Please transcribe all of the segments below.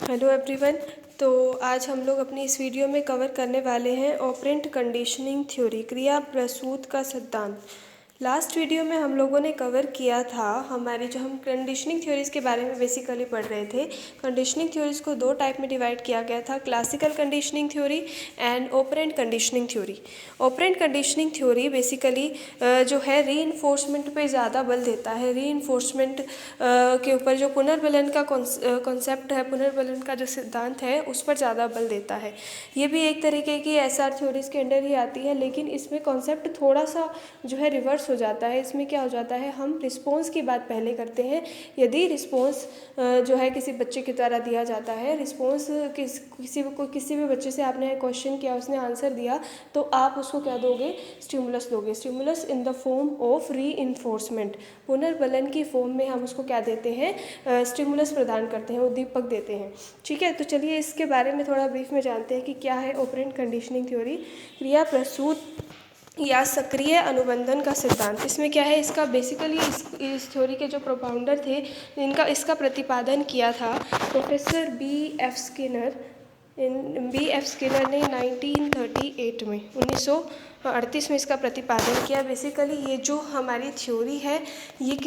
Hello everyone. तो आज हम लोग अपनी इस वीडियो में कवर करने वाले हैं ऑपरेंट कंडीशनिंग थ्योरी, क्रिया प्रसूत का सिद्धांत। लास्ट वीडियो में हम लोगों ने कवर किया था हमारी जो हम कंडीशनिंग थ्योरीज़ के बारे में बेसिकली पढ़ रहे थे। कंडीशनिंग थ्योरीज़ को दो टाइप में डिवाइड किया गया था, classical conditioning theory and operant conditioning theory. Operant conditioning theory basically जो है रीइंफोर्समेंट पे ज़्यादा बल देता है। रीइंफोर्समेंट के ऊपर जो पुनर्बलन का कॉन्सेप्ट है, पुनर्बलन का जो सिद्धांत है, उस पर ज़्यादा बल देता है। ये भी एक तरीके की एसआर थ्योरीज़ के अंडर ही आती है, लेकिन इसमें कॉन्सेप्ट थोड़ा सा जो है रिवर्स हो जाता है। इसमें क्या हो जाता है, हम रिस्पॉन्स की बात पहले करते हैं। यदि रिस्पॉन्स जो है किसी बच्चे के द्वारा दिया जाता है, रिस्पॉन्स किसी भी बच्चे से आपने क्वेश्चन किया, उसने आंसर दिया, तो आप उसको क्या दोगे, स्टिमुलस दोगे। Stimulus in the form of reinforcement, पुनर्बलन की फॉर्म में हम उसको क्या देते हैं, स्टिमुलस प्रदान करते हैं, उद्दीपक देते हैं। ठीक है, तो चलिए इसके बारे में थोड़ा ब्रीफ में जानते हैं कि क्या है ऑपरेंट कंडीशनिंग थ्योरी। क्रिया प्रसूत या सक्रिय अनुबंधन का सिद्धांत। इसमें क्या है, इसका बेसिकली इस थ्योरी के जो प्रोपाउंडर थे, इसका प्रतिपादन किया था प्रोफेसर बी.एफ. स्किनर ने 1938 में 1938 में इसका प्रतिपादन किया। बेसिकली ये जो हमारी थ्योरी है, ये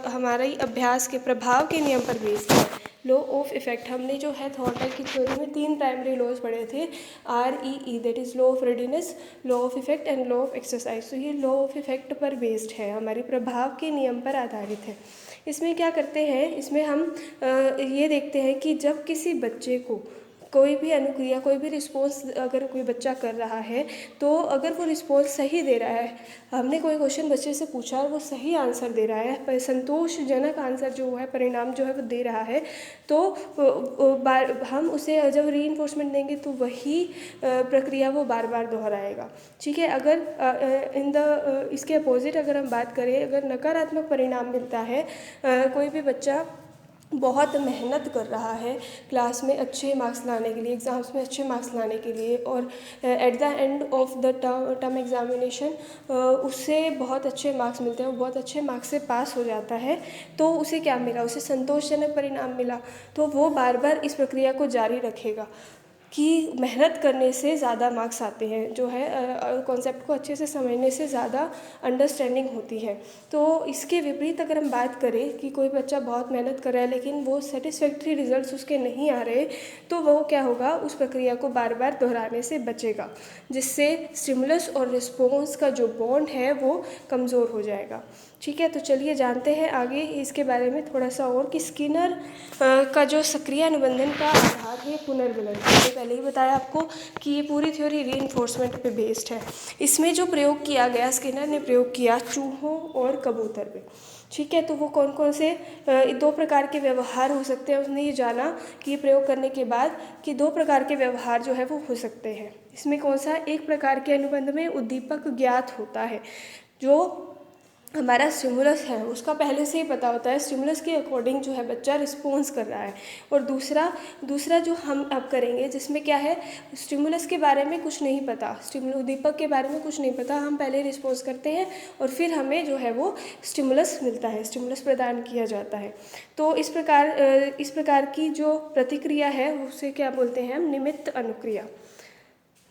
हमारे अभ्यास के प्रभाव के नियम पर बेस्ड है। लॉ ऑफ इफेक्ट, हमने जो है थॉर्नडाइक की थ्योरी में 3 प्राइमरी लॉज पढ़े थे, REE, that is law of readiness, law of effect and law of exercise. तो ये लॉ ऑफ इफेक्ट पर बेस्ड है, हमारी प्रभाव के नियम पर आधारित है। इसमें क्या करते हैं, इसमें हम ये देखते हैं कि जब किसी बच्चे को कोई भी अनुक्रिया, कोई भी रिस्पॉन्स अगर कोई बच्चा कर रहा है, तो अगर वो रिस्पॉन्स सही दे रहा है, हमने कोई क्वेश्चन बच्चे से पूछा और वो सही आंसर दे रहा है, पर संतोषजनक आंसर जो है, परिणाम जो है वो दे रहा है, तो हम उसे जब रीइंफोर्समेंट देंगे तो वही प्रक्रिया वो बार बार दोहराएगा। ठीक है, अगर इसके अपोजिट अगर हम बात करें, अगर नकारात्मक परिणाम मिलता है, कोई भी बच्चा बहुत मेहनत कर रहा है क्लास में अच्छे मार्क्स लाने के लिए, एग्ज़ाम्स में अच्छे मार्क्स लाने के लिए, और at the end of the term examination उससे बहुत अच्छे मार्क्स मिलते हैं, वो बहुत अच्छे मार्क्स से पास हो जाता है, तो उसे क्या मिला, उसे संतोषजनक परिणाम मिला। तो वो बार बार इस प्रक्रिया को जारी रखेगा कि मेहनत करने से ज़्यादा मार्क्स आते हैं, जो है कॉन्सेप्ट को अच्छे से समझने से ज़्यादा अंडरस्टैंडिंग होती है। तो इसके विपरीत अगर हम बात करें कि कोई बच्चा बहुत मेहनत कर रहा है लेकिन वो सेटिस्फैक्ट्री रिजल्ट्स उसके नहीं आ रहे, तो वो क्या होगा, उस प्रक्रिया को बार बार दोहराने से बचेगा, जिससे स्टिमुलस और रिस्पॉन्स का जो बॉन्ड है वो कमज़ोर हो जाएगा। ठीक है, तो चलिए जानते हैं आगे इसके बारे में थोड़ा सा और कि स्किनर का जो सक्रिय अनुबंधन का आधार है पुनर्बलन। मैंने पहले ही बताया आपको कि ये पूरी थ्योरी रीइंफोर्समेंट पे बेस्ड है। इसमें जो प्रयोग किया गया, स्किनर ने प्रयोग किया चूहों और कबूतर पे। ठीक है, तो वो कौन कौन से 2 प्रकार के व्यवहार हो सकते हैं, उसने ये जाना कि ये प्रयोग करने के बाद कि 2 प्रकार के व्यवहार जो है वो हो सकते हैं। इसमें कौन सा, एक प्रकार के अनुबंध में उद्दीपक ज्ञात होता है, जो हमारा स्टिमुलस है उसका पहले से ही पता होता है, स्टिमुलस के अकॉर्डिंग जो है बच्चा रिस्पॉन्स कर रहा है। और दूसरा जो हम अब करेंगे, जिसमें क्या है, स्टिमुलस के बारे में कुछ नहीं पता, उद्दीपक के बारे में कुछ नहीं पता, हम पहले रिस्पॉन्स करते हैं और फिर हमें जो है वो स्टिमुलस मिलता है, स्टिमुलस प्रदान किया जाता है। तो इस प्रकार की जो प्रतिक्रिया है उसे क्या बोलते हैं हम, निमित्त अनुक्रिया।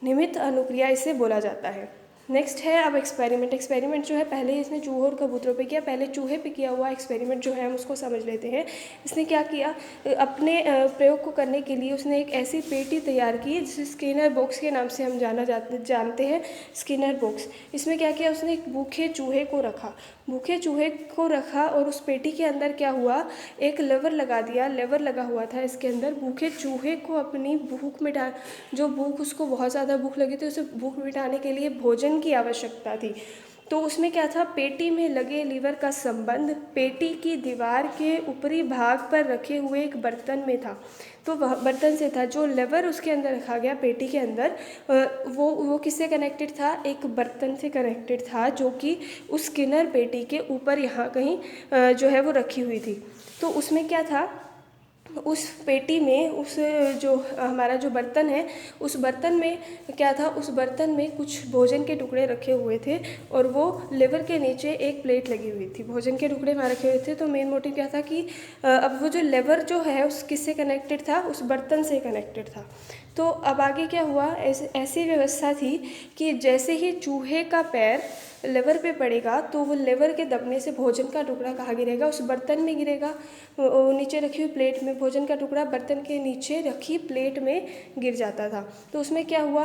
निमित्त अनुक्रिया इसे बोला जाता है। नेक्स्ट है अब एक्सपेरिमेंट जो है, पहले इसने चूहों और कबूतरों पे किया, पहले चूहे पे किया हुआ एक्सपेरिमेंट जो है हम उसको समझ लेते हैं। इसने क्या किया, अपने प्रयोग को करने के लिए उसने एक ऐसी पेटी तैयार की जिसे स्किनर बॉक्स के नाम से हम जानते हैं, स्किनर बॉक्स। इसमें क्या किया, उसने एक भूखे चूहे को रखा और उस पेटी के अंदर क्या हुआ, एक लेवर लगा हुआ था इसके अंदर। भूखे चूहे को अपनी भूख उसको बहुत ज़्यादा भूख लगी थी, उसे भूख मिटाने के लिए भोजन की आवश्यकता थी। तो उसमें क्या था, पेटी में लगे लीवर का संबंध पेटी की दीवार के ऊपरी भाग पर रखे हुए एक बर्तन में था। तो वह बर्तन से था, जो लेवर उसके अंदर रखा गया पेटी के अंदर, वो किससे कनेक्टेड था, एक बर्तन से कनेक्टेड था, जो कि उस स्किनर पेटी के ऊपर यहाँ कहीं जो है वो रखी हुई थी। तो उसमें क्या था, उस पेटी में उस जो हमारा जो बर्तन है, उस बर्तन में क्या था, उस बर्तन में कुछ भोजन के टुकड़े रखे हुए थे और वो लीवर के नीचे एक प्लेट लगी हुई थी। भोजन के टुकड़े वहाँ रखे हुए थे। तो मेन मोटिव क्या था कि अब वो जो लीवर जो है उस किससे कनेक्टेड था, उस बर्तन से कनेक्टेड था। तो अब आगे क्या हुआ, ऐसी व्यवस्था थी कि जैसे ही चूहे का पैर लीवर पे पड़ेगा तो वो लीवर के दबने से भोजन का टुकड़ा कहाँ गिरेगा, उस बर्तन में गिरेगा। नीचे रखी हुई प्लेट में भोजन का टुकड़ा बर्तन के नीचे रखी प्लेट में गिर जाता था। तो उसमें क्या हुआ,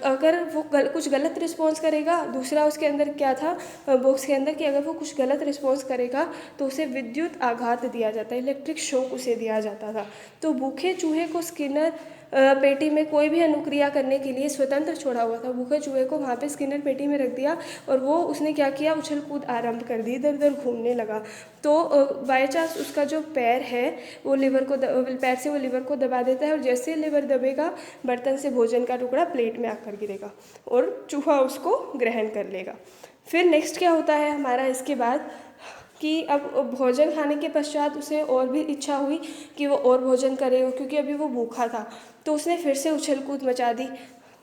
अगर वो कुछ गलत रिस्पॉन्स करेगा, दूसरा उसके अंदर क्या था बॉक्स के अंदर, कि अगर वो कुछ गलत रिस्पॉन्स करेगा तो उसे विद्युत आघात दिया जाता है, इलेक्ट्रिक शॉक उसे दिया जाता था। तो भूखे चूहे को स्किनर पेटी में कोई भी अनुक्रिया करने के लिए स्वतंत्र छोड़ा हुआ था। भूखे चूहे को वहाँ पे स्किनर पेटी में रख दिया और वो उसने क्या किया, उछल कूद आरंभ कर दी, इधर उधर घूमने लगा। तो बाय चांस उसका जो पैर है वो लीवर को पैर से वो लीवर को दबा देता है और जैसे लीवर दबेगा बर्तन से भोजन का टुकड़ा प्लेट में आकर गिरेगा और चूहा उसको ग्रहण कर लेगा। फिर नेक्स्ट क्या होता है हमारा इसके बाद कि अब भोजन खाने के पश्चात उसे और भी इच्छा हुई कि वो और भोजन करे, क्योंकि अभी वो भूखा था। तो उसने फिर से उछल कूद मचा दी।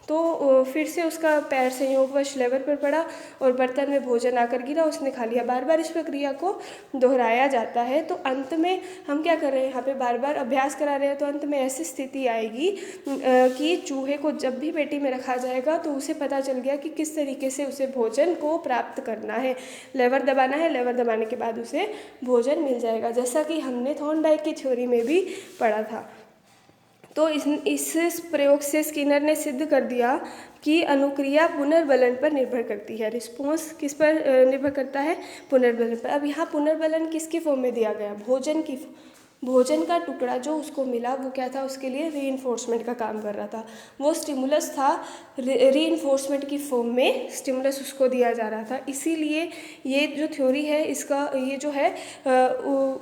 तो फिर से उसका पैर संयोगवश लीवर पर पड़ा और बर्तन में भोजन आकर गिरा, उसने खा लिया। बार बार इस प्रक्रिया को दोहराया जाता है। तो अंत में हम क्या कर रहे हैं, यहाँ पे बार बार अभ्यास करा रहे हैं। तो अंत में ऐसी स्थिति आएगी कि चूहे को जब भी पेटी में रखा जाएगा तो उसे पता चल गया कि किस तरीके से उसे भोजन को प्राप्त करना है। लीवर दबाना है, लीवर दबाने के बाद उसे भोजन मिल जाएगा, जैसा कि हमने थॉर्नडाइक की थ्योरी में भी पढ़ा था। तो इस प्रयोग से स्किनर ने सिद्ध कर दिया कि अनुक्रिया पुनर्बलन पर निर्भर करती है। रिस्पॉन्स किस पर निर्भर करता है, पुनर्बलन पर। अब यहाँ पुनर्बलन किसकी फॉर्म में दिया गया, भोजन का टुकड़ा जो उसको मिला वो क्या था, उसके लिए रीइंफोर्समेंट का काम कर रहा था। वो स्टिमुलस था, रीइंफोर्समेंट की फॉर्म में स्टिमुलस उसको दिया जा रहा था। इसीलिए ये जो थ्योरी है इसका, ये जो है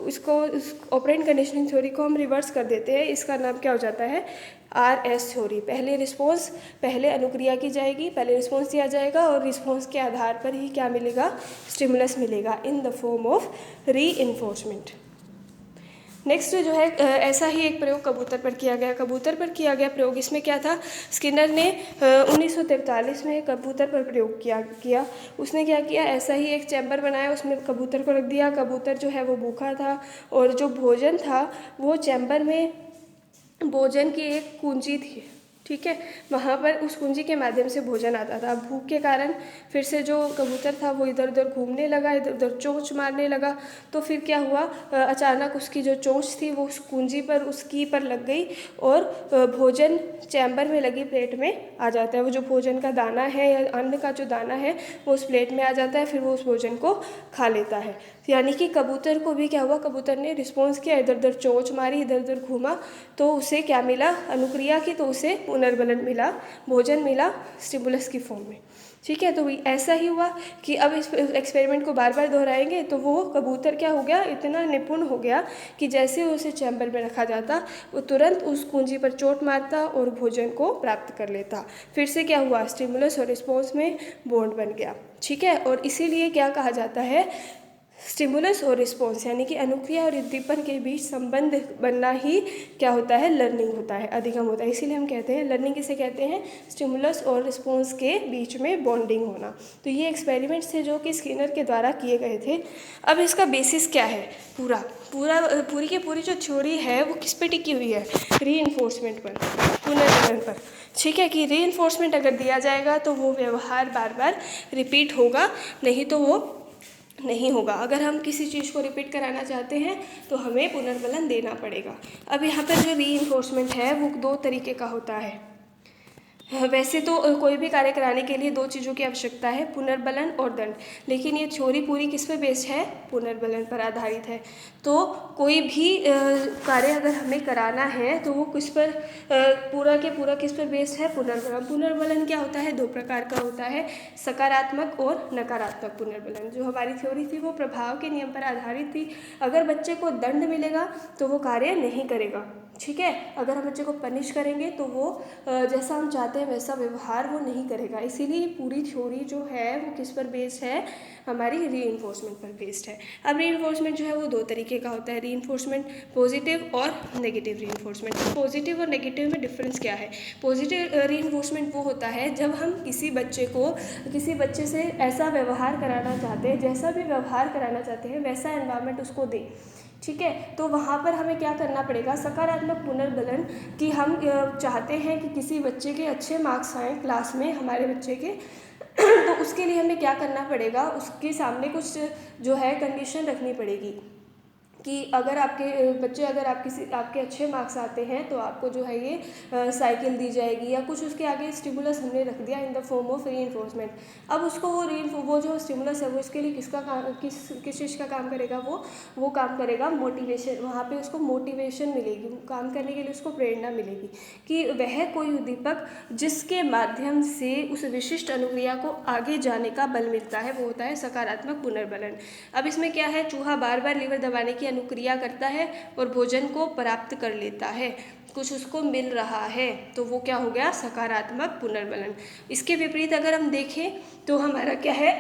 इसको ऑपरेंट कंडीशनिंग थ्योरी को हम रिवर्स कर देते हैं। इसका नाम क्या हो जाता है, RS थ्योरी। पहले अनुक्रिया की जाएगी, पहले रिस्पॉन्स दिया जाएगा और रिस्पॉन्स के आधार पर ही क्या मिलेगा, स्टिमुलस मिलेगा इन the form of reinforcement. Next जो है ऐसा ही एक प्रयोग कबूतर पर किया गया प्रयोग। इसमें क्या था, स्किनर ने 1943 में कबूतर पर प्रयोग किया। उसने क्या किया, ऐसा ही एक चैम्बर बनाया, उसमें कबूतर को रख दिया। कबूतर जो है वो भूखा था और जो भोजन था वो चैम्बर में भोजन की एक कुंजी थी, ठीक है, वहाँ पर उस कुंजी के माध्यम से भोजन आता था। भूख के कारण फिर से जो कबूतर था वो इधर उधर घूमने लगा, इधर उधर चोंच मारने लगा। तो फिर क्या हुआ, अचानक उसकी जो चोंच थी वो उस कुंजी पर, उस की पर लग गई और भोजन चैम्बर में लगी प्लेट में आ जाता है। वो जो भोजन का दाना है या अन्न का जो दाना है वो उस प्लेट में आ जाता है, फिर वो उस भोजन को खा लेता है। यानी कि कबूतर को भी क्या हुआ, कबूतर ने रिस्पॉन्स किया, इधर उधर चोंच मारी, इधर उधर घूमा, तो उसे क्या मिला, अनुक्रिया की, तो उसे पुनर्बलन मिला, भोजन मिला स्टिमुलस की फॉर्म में। ठीक है, तो ऐसा ही हुआ कि अब इस एक्सपेरिमेंट को बार बार दोहराएंगे तो वो कबूतर क्या हो गया, इतना निपुण हो गया कि जैसे उसे चैम्बर में रखा जाता वो तुरंत उस कुंजी पर चोट मारता और भोजन को प्राप्त कर लेता। फिर से क्या हुआ, स्टिमुलस और रिस्पॉन्स में बॉन्ड बन गया। ठीक है, और इसीलिए क्या कहा जाता है, स्टिमुलस और रिस्पॉन्स यानी कि अनुक्रिया और उद्दीपन के बीच संबंध बनना ही क्या होता है, लर्निंग होता है, अधिगम होता है। इसीलिए हम कहते हैं लर्निंग किसे कहते हैं, स्टिमुलस और रिस्पॉन्स के बीच में बॉन्डिंग होना। तो ये एक्सपेरिमेंट्स थे जो कि स्किनर के द्वारा किए गए थे। अब इसका बेसिस क्या है, पूरी की पूरी जो थ्योरी है वो किस पे टिकी हुई है, रीइंफोर्समेंट पर, पुनर्बलन पर। ठीक है, कि रीइंफोर्समेंट अगर दिया जाएगा तो वो व्यवहार बार बार रिपीट होगा, नहीं तो वो नहीं होगा। अगर हम किसी चीज़ को रिपीट कराना चाहते हैं तो हमें पुनर्बलन देना पड़ेगा। अब यहाँ पर जो रीइंफोर्समेंट है वो 2 तरीके का होता है। वैसे तो कोई भी कार्य कराने के लिए 2 चीज़ों की आवश्यकता है, पुनर्बलन और दंड। लेकिन ये थ्योरी पूरी किस पे बेस्ड है, पुनर्बलन पर आधारित है। तो कोई भी कार्य अगर हमें कराना है तो वो किस पर पूरा के पूरा किस पर बेस्ड है, पुनर्बलन। पुनर्बलन क्या होता है, 2 प्रकार का होता है, सकारात्मक और नकारात्मक पुनर्बलन। जो हमारी थ्योरी थी वो प्रभाव के नियम पर आधारित थी। अगर बच्चे को दंड मिलेगा तो वो कार्य नहीं करेगा। ठीक है, अगर हम बच्चे को पनिश करेंगे तो वो जैसा हम चाहते चाहते हैं वैसा व्यवहार वो नहीं करेगा। इसीलिए पूरी थ्योरी जो है वो किस पर बेस्ड है, हमारी रीइंफोर्समेंट पर बेस्ड है। अब रीइंफोर्समेंट जो है वो दो तरीके का होता है, रीइंफोर्समेंट पॉजिटिव और नेगेटिव रीइंफोर्समेंट। पॉजिटिव और नेगेटिव में डिफरेंस क्या है? पॉजिटिव रीइंफोर्समेंट वो होता है जब हम किसी बच्चे से ऐसा व्यवहार कराना चाहते हैं, जैसा भी व्यवहार कराना चाहते हैं वैसा एनवायरनमेंट उसको दें, ठीक है। तो वहाँ पर हमें क्या करना पड़ेगा, सकारात्मक पुनर्बलन, कि हम चाहते हैं कि किसी बच्चे के अच्छे मार्क्स आएँ क्लास में, हमारे बच्चे के तो उसके लिए हमें क्या करना पड़ेगा, उसके सामने कुछ जो है कंडीशन रखनी पड़ेगी कि अगर आपके अच्छे मार्क्स आते हैं तो आपको जो है ये साइकिल दी जाएगी, या कुछ उसके आगे स्टिमुलस हमने रख दिया इन द फॉर्म ऑफ रीइंफोर्समेंट। अब उसको वो जो स्टिमुलस है वो इसके लिए किस चीज़ का काम करेगा, वो काम करेगा मोटिवेशन। वहाँ पे उसको मोटिवेशन मिलेगी, काम करने के लिए उसको प्रेरणा मिलेगी कि वह कोई उद्दीपक जिसके माध्यम से उस विशिष्ट अनुक्रिया को आगे जाने का बल मिलता है वो होता है सकारात्मक पुनर्बलन। अब इसमें क्या है, चूहा बार बार लीवर दबाने की अनुक्रिया करता है और भोजन को प्राप्त कर लेता है, कुछ उसको मिल रहा है, तो वो क्या हो गया, सकारात्मक पुनर्बलन। इसके विपरीत अगर हम देखें तो हमारा क्या है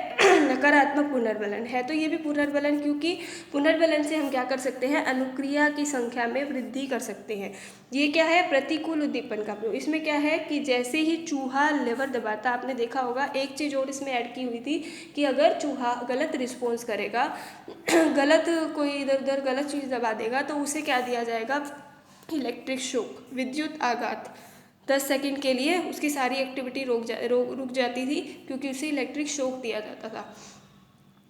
नकारात्मक पुनर्बलन है। तो ये भी पुनर्बलन, क्योंकि पुनर्बलन से हम क्या कर सकते हैं, अनुक्रिया की संख्या में वृद्धि कर सकते हैं। ये क्या है, प्रतिकूल उद्दीपन का प्रयोग। इसमें क्या है कि जैसे ही चूहा लीवर दबाता, आपने देखा होगा एक चीज़ और इसमें ऐड की हुई थी कि अगर चूहा गलत रिस्पॉन्स करेगा गलत कोई इधर उधर गलत चीज़ दबा देगा तो उसे क्या दिया जाएगा, इलेक्ट्रिक शॉक, विद्युत आघात। 10 सेकंड के लिए उसकी सारी एक्टिविटी रुक जाती थी, क्योंकि उसे इलेक्ट्रिक शॉक दिया जाता था।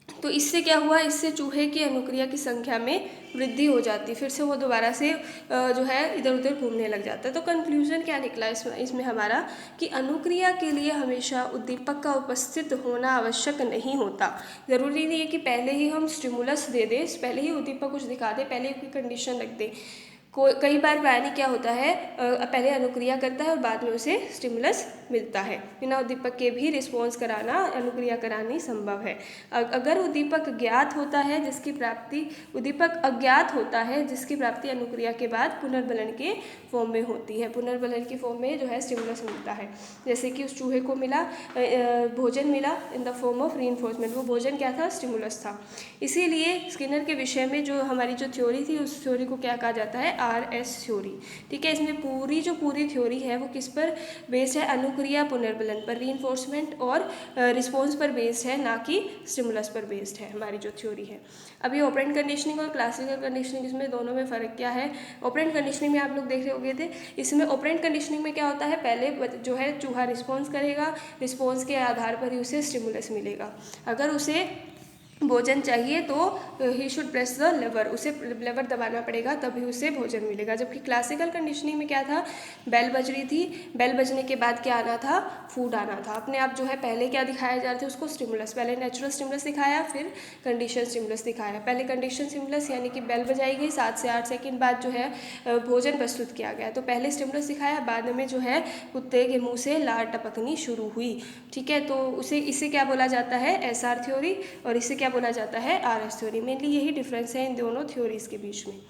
तो इससे क्या हुआ, इससे चूहे की अनुक्रिया की संख्या में वृद्धि हो जाती, फिर से वो दोबारा से जो है इधर उधर घूमने लग जाता है। तो कंक्लूजन क्या निकला इसमें हमारा, कि अनुक्रिया के लिए हमेशा उद्दीपक का उपस्थित होना आवश्यक नहीं होता। ज़रूरी नहीं है कि पहले ही हम स्टिमुलस दे दें, पहले ही उद्दीपक कुछ दिखा दें, पहले ही कंडीशन रख दें। कई बार प्राणी क्या होता है, पहले अनुक्रिया करता है और बाद में उसे स्टिमुलस मिलता है। बिना उद्दीपक के भी रिस्पॉन्स कराना, अनुक्रिया करानी संभव है। अगर उद्दीपक अज्ञात होता है जिसकी प्राप्ति अनुक्रिया के बाद पुनर्बलन के फॉर्म में होती है। पुनर्बलन की फॉर्म में जो है स्टिमुलस मिलता है, जैसे कि उस चूहे को मिला भोजन मिला इन द फॉर्म ऑफ रीइंफोर्समेंट। वो भोजन क्या था, स्टिमुलस था। इसीलिए स्किनर के विषय में जो हमारी जो थ्योरी थी, उस थ्योरी को क्या कहा जाता है, RS थ्योरी। ठीक है, इसमें पूरी थ्योरी है वो किस पर बेस्ड है, अनुक्रिया पुनर्बलन पर, रीइंफोर्समेंट और रिस्पॉन्स पर बेस्ड है, ना कि स्टिमुलस पर बेस्ड है हमारी जो थ्योरी है। अभी ऑपरेंट कंडीशनिंग और क्लासिकल कंडीशनिंग, इसमें दोनों में फ़र्क क्या है। ऑपरेंट कंडीशनिंग में आप लोग देख रहे होंगे थे, इसमें ऑपरेंट कंडीशनिंग में क्या होता है, पहले जो है चूहा रिस्पॉन्स करेगा, रिस्पॉन्स के आधार पर ही उसे स्टिमुलस मिलेगा। अगर उसे भोजन चाहिए तो ही शुड प्रेस द लेवर, उसे लेवर दबाना पड़ेगा तभी उसे भोजन मिलेगा। जबकि क्लासिकल कंडीशनिंग में क्या था, बेल बज रही थी, बेल बजने के बाद क्या आना था, फूड आना था। अपने आप जो है पहले क्या दिखाया जा रहा था, उसको स्टिमुलस, पहले नेचुरल स्टिमुलस दिखाया, फिर कंडीशन स्टिमुलस दिखाया। पहले कंडीशन स्टिमुलस यानी कि बेल बजाई गई, 7 से 8 सेकेंड बाद जो है भोजन प्रस्तुत किया गया। तो पहले स्टिमुलस दिखाया, बाद में जो है कुत्ते के मुँह से लार टपकनी शुरू हुई। ठीक है, तो इसे क्या बोला जाता है, SR थ्योरी, और इसे क्या बोला जाता है, RS थ्योरी। मेनली यही डिफरेंस है इन दोनों थ्योरीज के बीच में।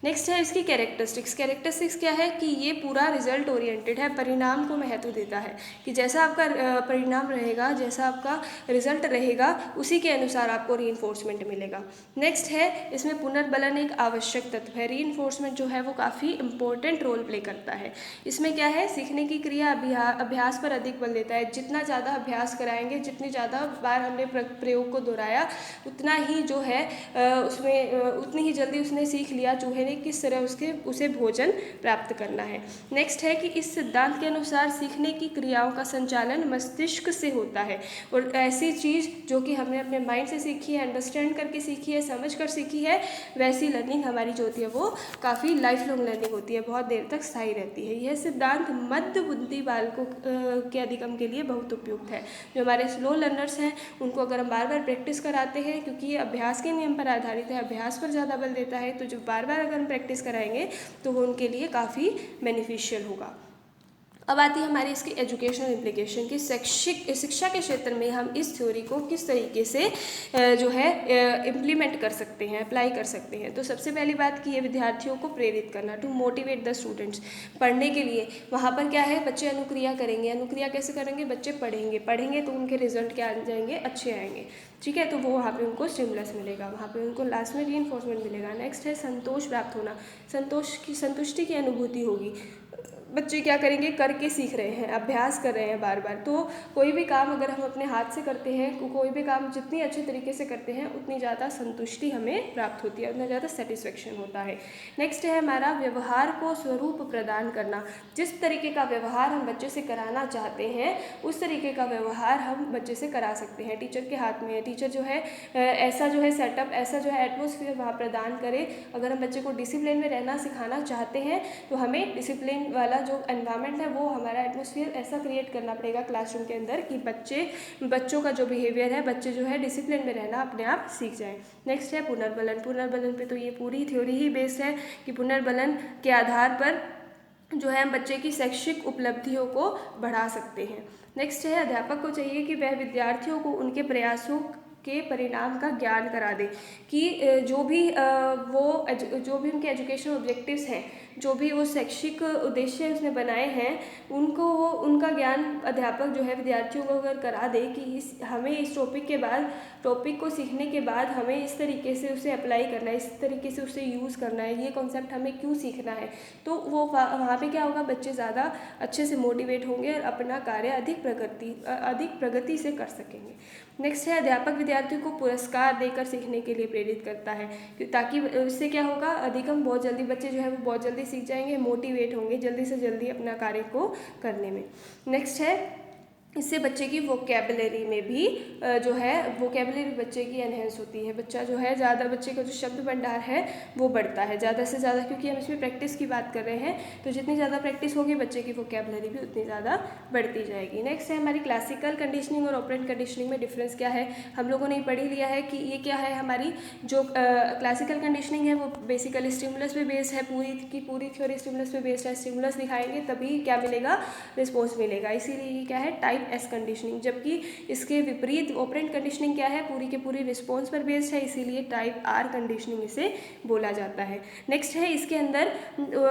नेक्स्ट है इसकी कैरेक्टरिस्टिक्स क्या है कि ये पूरा रिजल्ट ओरिएंटेड है, परिणाम को महत्व देता है कि जैसा आपका परिणाम रहेगा, जैसा आपका रिजल्ट रहेगा, उसी के अनुसार आपको रीइंफोर्समेंट मिलेगा। नेक्स्ट है इसमें पुनर्बलन एक आवश्यक तत्व है। रीइंफोर्समेंट जो है वो काफ़ी इंपॉर्टेंट रोल प्ले करता है। इसमें क्या है, सीखने की क्रिया अभ्यास पर अधिक बल देता है। जितना ज़्यादा अभ्यास कराएंगे, जितनी ज़्यादा बार हमने प्रयोग को दोहराया, उतना ही जो है उतनी ही जल्दी उसने सीख लिया चूहे ने किस तरह उसे भोजन प्राप्त करना है। नेक्स्ट है कि इस सिद्धांत के अनुसार सीखने की क्रियाओं का संचालन मस्तिष्क से होता है, और ऐसी चीज़ जो कि हमने अपने माइंड से सीखी है, अंडरस्टैंड करके सीखी है, समझ कर सीखी है, वैसी लर्निंग हमारी जो होती है वो काफ़ी लाइफ लॉन्ग लर्निंग होती है, बहुत देर तक स्थायी रहती है। यह सिद्धांत मध्य बुद्धि बालकों के अधिगम के लिए बहुत उपयुक्त है। जो हमारे स्लो लर्नर्स हैं उनको अगर हम बार बार प्रैक्टिस कराते हैं, क्योंकि ये अभ्यास के नियम पर आधारित है, अभ्यास पर ज़्यादा बल देता है, तो जो बार बार अगर हम प्रैक्टिस कराएंगे तो वो उनके लिए काफ़ी बेनिफिशियल होगा। अब आती है हमारी इसकी एजुकेशनल इम्प्लीकेशन की शिक्षा के क्षेत्र में हम इस थ्योरी को किस तरीके से जो है इम्प्लीमेंट कर सकते हैं, अप्लाई कर सकते हैं। तो सबसे पहली बात की है विद्यार्थियों को प्रेरित करना, टू मोटिवेट द स्टूडेंट्स। पढ़ने के लिए वहाँ पर क्या है, बच्चे अनुक्रिया करेंगे। अनुक्रिया कैसे करेंगे, बच्चे पढ़ेंगे तो उनके रिजल्ट क्या आ जाएंगे, अच्छे आएंगे। ठीक है, तो वो वहाँ पे उनको स्टिमुलस मिलेगा, वहाँ पे उनको लास्ट में रीइंफोर्समेंट मिलेगा। नेक्स्ट है संतोष प्राप्त होना, संतुष्टि की अनुभूति होगी। बच्चे क्या करेंगे, करके सीख रहे हैं, अभ्यास कर रहे हैं बार बार। तो कोई भी काम अगर हम अपने हाथ से करते हैं, कोई भी काम जितनी अच्छे तरीके से करते हैं उतनी ज़्यादा संतुष्टि हमें प्राप्त होती है, उतना ज़्यादा सेटिस्फेक्शन होता है। नेक्स्ट है हमारा व्यवहार को स्वरूप प्रदान करना। जिस तरीके का व्यवहार हम बच्चे से कराना चाहते हैं उस तरीके का व्यवहार हम बच्चे से करा सकते हैं। टीचर के हाथ में है, टीचर जो है ऐसा जो है सेटअप, ऐसा जो है एटमोसफियर वहाँ प्रदान करे। अगर हम बच्चे को डिसिप्लिन में रहना सिखाना चाहते हैं तो हमें डिसिप्लिन वाला जो एनवायरनमेंट है वो हमारा एटमॉस्फेयर ऐसा क्रिएट करना पड़ेगा क्लासरूम के अंदर कि बच्चों का जो बिहेवियर है, बच्चे जो है डिसिप्लिन में रहना अपने आप सीख जाएं। नेक्स्ट है पुनर्बलन। पुनर्बलन पे तो ये पूरी थ्योरी ही बेस्ड है कि पुनर्बलन के आधार पर जो है हम बच्चे की शैक्षिक उपलब्धियों को बढ़ा सकते हैं। नेक्स्ट है अध्यापक को चाहिए कि वह विद्यार्थियों को उनके प्रयासों के परिणाम का ज्ञान करा दे कि जो भी उनके एजुकेशनल ऑब्जेक्टिव्स हैं, जो भी वो शैक्षिक उद्देश्य उसने बनाए हैं, उनको वो उनका ज्ञान अध्यापक जो है विद्यार्थियों को अगर करा दे कि हमें इस टॉपिक को सीखने के बाद हमें इस तरीके से उसे अप्लाई करना है, इस तरीके से उसे यूज़ करना है, ये कॉन्सेप्ट हमें क्यों सीखना है, तो वो वहाँ पे क्या होगा, बच्चे ज़्यादा अच्छे से मोटिवेट होंगे और अपना कार्य अधिक प्रगति से कर सकेंगे। नेक्स्ट है अध्यापक विद्यार्थियों को पुरस्कार देकर सीखने के लिए प्रेरित करता है ताकि इससे क्या होगा, बहुत जल्दी बच्चे जो है वो बहुत जल्दी सीख जाएंगे, मोटिवेट होंगे जल्दी से जल्दी अपना कार्य को करने में। नेक्स्ट है इससे बच्चे की वोकेबलरी में भी जो है वोकेबलरी बच्चे की एनहेंस होती है। बच्चा जो है ज़्यादा, बच्चे का जो शब्द भंडार है वो बढ़ता है ज़्यादा से ज़्यादा, क्योंकि हम इसमें प्रैक्टिस की बात कर रहे हैं। तो जितनी ज़्यादा प्रैक्टिस होगी बच्चे की वोकेबलरी भी उतनी ज़्यादा बढ़ती जाएगी। नेक्स्ट है हमारी क्लासिकल कंडीशनिंग और ऑपरेंट कंडीशनिंग में डिफरेंस क्या है। हम लोगों ने पढ़ ही लिया है कि ये क्या है, हमारी जो क्लासिकल कंडीशनिंग है वो बेसिकली स्टिमुलस पे बेस्ड है, पूरी थ्योरी स्टिमुलस पे बेस्ड है। स्टिमुलस दिखाएंगे तभी क्या मिलेगा, रिस्पॉन्स मिलेगा, इसीलिए ये क्या है, टाइप एस कंडीशनिंग। जबकि इसके विपरीत ऑपरेंट कंडीशनिंग क्या है, पूरी के पूरी रिस्पॉन्स पर बेस्ड है, इसीलिए टाइप आर कंडीशनिंग इसे बोला जाता है। नेक्स्ट है इसके अंदर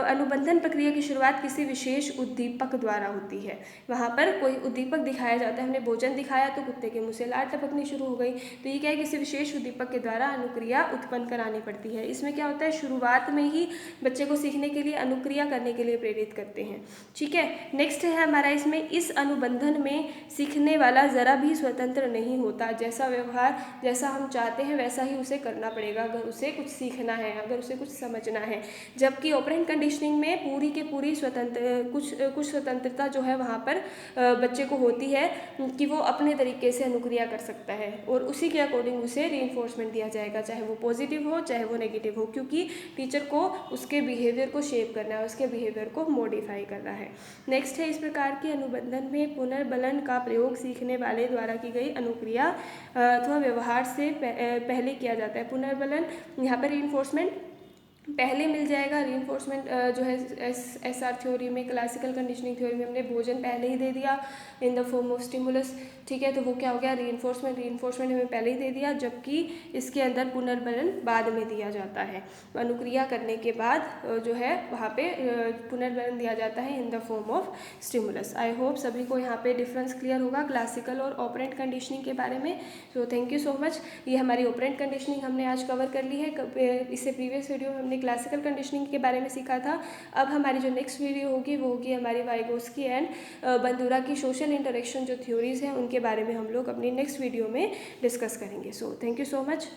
अनुबंधन प्रक्रिया की शुरुआत किसी विशेष उद्दीपक द्वारा होती है। वहाँ पर कोई उद्दीपक दिखाया जाता है, हमने भोजन दिखाया तो कुत्ते के मुँह से लार टपकनी शुरू हो गई, तो ये क्या है, किसी विशेष उद्दीपक के द्वारा अनुक्रिया उत्पन्न करानी पड़ती है। इसमें क्या होता है, शुरुआत में ही बच्चे को सीखने के लिए अनुक्रिया करने के लिए प्रेरित करते हैं। ठीक है, नेक्स्ट है हमारा इसमें इस अनुबंधन में सीखने वाला ज़रा भी स्वतंत्र नहीं होता। जैसा व्यवहार जैसा हम चाहते हैं वैसा ही उसे करना पड़ेगा अगर उसे कुछ सीखना है, अगर उसे कुछ समझना है। जबकि ऑपरेंट कंडीशनिंग में पूरी के पूरी कुछ स्वतंत्रता जो है वहाँ पर बच्चे को होती है कि वो अपने तरीके से अनुक्रिया कर सकता है और उसी के अकॉर्डिंग उसे रीइंफोर्समेंट दिया जाएगा, चाहे वो पॉजिटिव हो चाहे वो नेगेटिव हो, क्योंकि टीचर को उसके बिहेवियर को शेप करना है, उसके बिहेवियर को मॉडिफाई करना है। नेक्स्ट है इस प्रकार के अनुबंधन में पुनर्बलन का प्रयोग सीखने वाले द्वारा की गई अनुक्रिया अथवा व्यवहार से पहले किया जाता है। पुनर्बलन यहाँ पर रीइंफोर्समेंट पहले मिल जाएगा। रीइंफोर्समेंट जो है एसआर थ्योरी में, क्लासिकल कंडीशनिंग थ्योरी में हमने भोजन पहले ही दे दिया इन द फॉर्म ऑफ स्टिमुलस। ठीक है, तो वो क्या हो गया, रीइंफोर्समेंट हमें पहले ही दे दिया, जबकि इसके अंदर पुनर्बलन बाद में दिया जाता है। अनुक्रिया करने के बाद जो है वहाँ पे पुनर्बलन दिया जाता है इन the form of stimulus. I hope सभी को यहाँ पे डिफरेंस क्लियर होगा क्लासिकल और ऑपरेंट कंडीशनिंग के बारे में। So thank you so much. ये हमारी ऑपरेंट कंडीशनिंग हमने आज कवर कर ली है। इससे प्रीवियस वीडियो में हमने क्लासिकल कंडीशनिंग के बारे में सीखा था। अब हमारी जो नेक्स्ट वीडियो होगी वो होगी हमारी वाइगोस्की एंड बंदूरा की सोशल इंटरेक्शन जो थ्योरीज हैं उनके बारे में हम लोग अपनी नेक्स्ट वीडियो में डिस्कस करेंगे। So thank you so much.